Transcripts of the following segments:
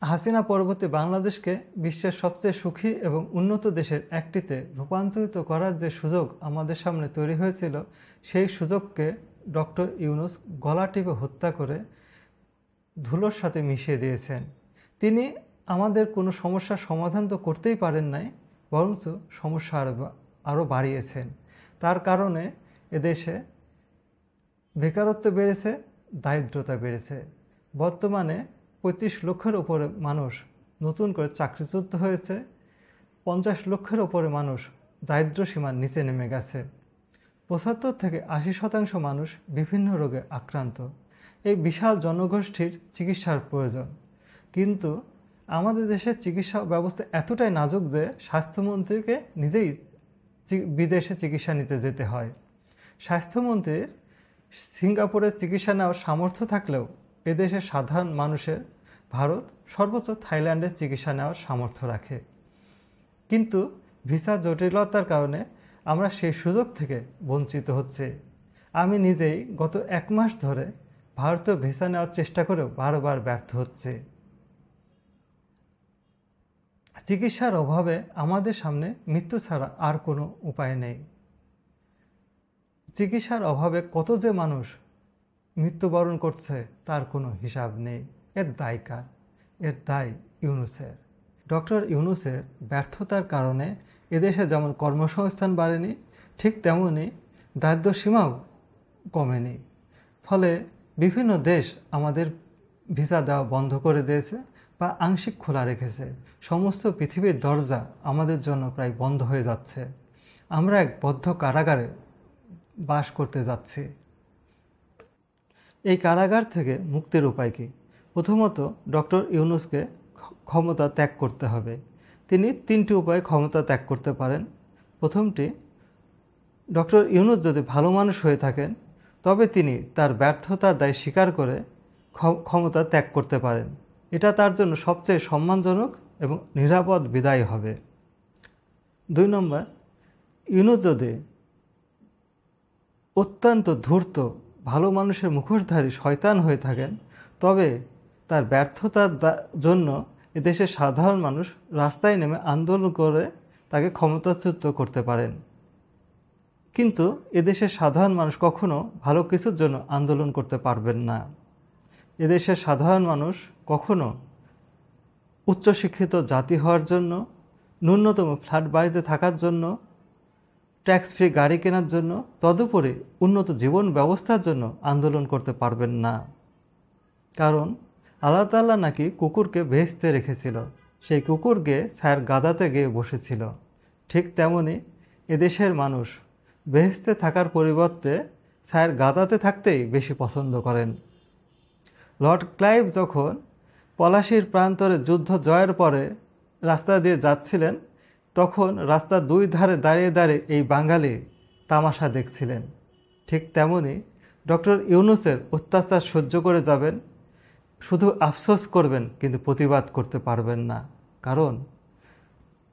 হাসিনা পরবর্তী বাংলাদেশকে বিশ্বের সবচেয়ে সুখী এবং উন্নত দেশের একটিতে রূপান্তরিত করার যে সুযোগ আমাদের সামনে তৈরি হয়েছিল, সেই সুযোগকে ডক্টর ইউনূস গলা টিপে হত্যা করে ধুলোর সাথে মিশিয়ে দিয়েছেন। তিনি আমাদের কোনো সমস্যার সমাধান তো করতেই পারেন নাই, বরঞ্চ সমস্যা আরও বাড়িয়েছেন। তার কারণে এদেশে বেকারত্ব বেড়েছে, দারিদ্রতা বেড়েছে। বর্তমানে ৩৫ লক্ষের ওপরে মানুষ নতুন করে চাকরিচ্যুত হয়েছে, ৫০ লক্ষের ওপরে মানুষ দারিদ্র সীমার নিচে নেমে গেছে, ৭৫ থেকে ৮০% মানুষ বিভিন্ন রোগে আক্রান্ত। এই বিশাল জনগোষ্ঠীর চিকিৎসার প্রয়োজন, কিন্তু আমাদের দেশের চিকিৎসা ব্যবস্থা এতটাই নাজুক যে স্বাস্থ্যমন্ত্রীকে নিজেই বিদেশে চিকিৎসা নিতে যেতে হয়। স্বাস্থ্যমন্ত্রীর সিঙ্গাপুরে চিকিৎসা নেওয়ার সামর্থ্য থাকলেও এদেশের সাধারণ মানুষের ভারত, সর্বোচ্চ থাইল্যান্ডে চিকিৎসা নেওয়ার সামর্থ্য রাখে। কিন্তু ভিসা জটিলতার কারণে আমরা সেই সুযোগ থেকে বঞ্চিত হচ্ছে। আমি নিজেই গত ১ মাস ধরে ভারতীয় ভিসা নেওয়ার চেষ্টা করেও বারবার ব্যর্থ হচ্ছে। চিকিৎসার অভাবে আমাদের সামনে মৃত্যু ছাড়া আর কোনো উপায় নেই। চিকিৎসার অভাবে কত যে মানুষ মৃত্যুবরণ করছে তার কোনো হিসাব নেই। এর দায় কার? এর দায় ইউনূসের। ডক্টর ইউনূসের ব্যর্থতার কারণে এদেশে যেমন কর্মসংস্থান বাড়েনি, ঠিক তেমনি দারিদ্র সীমাও কমেনি। ফলে বিভিন্ন দেশ আমাদের ভিসা দেওয়া বন্ধ করে দিয়েছে বা আংশিক খোলা রেখেছে। সমস্ত পৃথিবীর দরজা আমাদের জন্য প্রায় বন্ধ হয়ে যাচ্ছে। আমরা এক বদ্ধ কারাগারে বাস করতে যাচ্ছি। এই কারাগার থেকে মুক্তির উপায় কী? প্রথমত ডক্টর ইউনূসকে ক্ষমতা ত্যাগ করতে হবে। তিনি ৩টি উপায়ে ক্ষমতা ত্যাগ করতে পারেন। প্রথমটি, ডক্টর ইউনূস যদি ভালো মানুষ হয়ে থাকেন তবে তিনি তার ব্যর্থতার দায় স্বীকার করে ক্ষমতা ত্যাগ করতে পারেন। এটা তার জন্য সবচেয়ে সম্মানজনক এবং নিরাপদ বিদায় হবে। ২ নম্বর, ইউনূস যদি অত্যন্ত ধূর্ত ভালো মানুষের মুখোশধারী শয়তান হয়ে থাকেন তবে তার ব্যর্থতার জন্য এদেশের সাধারণ মানুষ রাস্তায় নেমে আন্দোলন করে তাকে ক্ষমতাচ্যুত করতে পারেন। কিন্তু এদেশের সাধারণ মানুষ কখনো ভালো কিছুর জন্য আন্দোলন করতে পারবেন না। এদেশের সাধারণ মানুষ কখনো উচ্চশিক্ষিত জাতি হওয়ার জন্য, ন্যূনতম ফ্ল্যাট বাড়িতে থাকার জন্য, ট্যাক্স ফ্রি গাড়ি কেনার জন্য, তদুপরি উন্নত জীবন ব্যবস্থার জন্য আন্দোলন করতে পারবেন না। কারণ আল্লাহ তাআলা নাকি কুকুরকে বেহেশতে রেখেছিল, সেই কুকুর গিয়ে ছায়ের গাদাতে গিয়ে বসেছিল। ঠিক তেমনি এদেশের মানুষ বেহেশতে থাকার পরিবর্তে ছায়ের গাদাতে থাকতেই বেশি পছন্দ করেন। লর্ড ক্লাইভ যখন পলাশির প্রান্তরে যুদ্ধ জয়ের পরে রাস্তা দিয়ে যাচ্ছিলেন তখন রাস্তার ২ ধারে দাঁড়িয়ে দাঁড়িয়ে এই বাঙালি তামাশা দেখছিলেন। ঠিক তেমনি ডক্টর ইউনূসের অত্যাচার সহ্য করে যাবেন, শুধু আফসোস করবেন কিন্তু প্রতিবাদ করতে পারবেন না, কারণ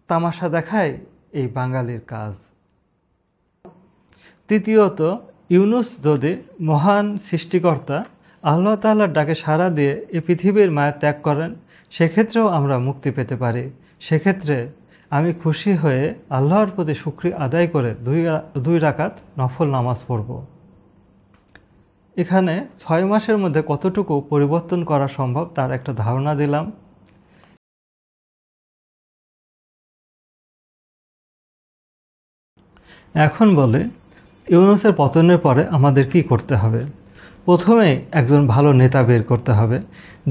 তামাশা দেখাই এই বাঙালির কাজ। তৃতীয়ত, ইউনূস যদি মহান সৃষ্টিকর্তা আল্লাহ তাআলার ডাকে সাড়া দিয়ে এই পৃথিবীর মায়া ত্যাগ করেন, সেক্ষেত্রেও আমরা মুক্তি পেতে পারি। সেক্ষেত্রে আমি খুশি হয়ে আল্লাহর প্রতি শুকরিয়া আদায় করে ২ রাকাত নফল নামাজ পড়ব। এখানে ৬ মাসের মধ্যে কতটুকু পরিবর্তন করা সম্ভব তার একটা ধারণা দিলাম। এখন বলে ইউনূসের পতনের পরে আমাদের কি করতে হবে। প্রথমে একজন ভালো নেতা বের করতে হবে,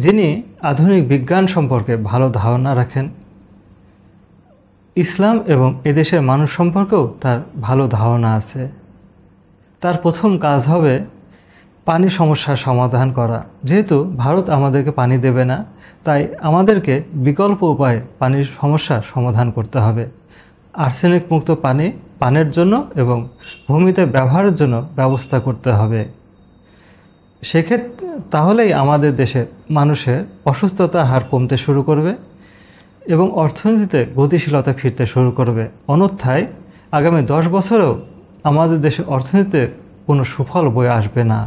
যিনি আধুনিক বিজ্ঞান সম্পর্কে ভালো ধারণা রাখেন, ইসলাম এবং এদেশের মানুষ সম্পর্কেও তার ভালো ধারণা আছে। তার প্রথম কাজ হবে পানি সমস্যার সমাধান করা। যেহেতু ভারত আমাদেরকে পানি দেবে না, তাই আমাদেরকে বিকল্প উপায়ে পানির সমস্যার সমাধান করতে হবে। আর্সেনিক মুক্ত পানি পানের জন্য এবং ভূমিতে ব্যবহারের জন্য ব্যবস্থা করতে হবে। সেক্ষেত্রে তাহলেই আমাদের দেশের মানুষের অসুস্থতার হার কমতে শুরু করবে এবং অর্থনীতিতে গতিশীলতা ফিরতে শুরু করবে। অন্যথায় আগামী 10 বছরেও আমাদের দেশের অর্থনীতিতে কোনো সুফল বয়ে আসবে না।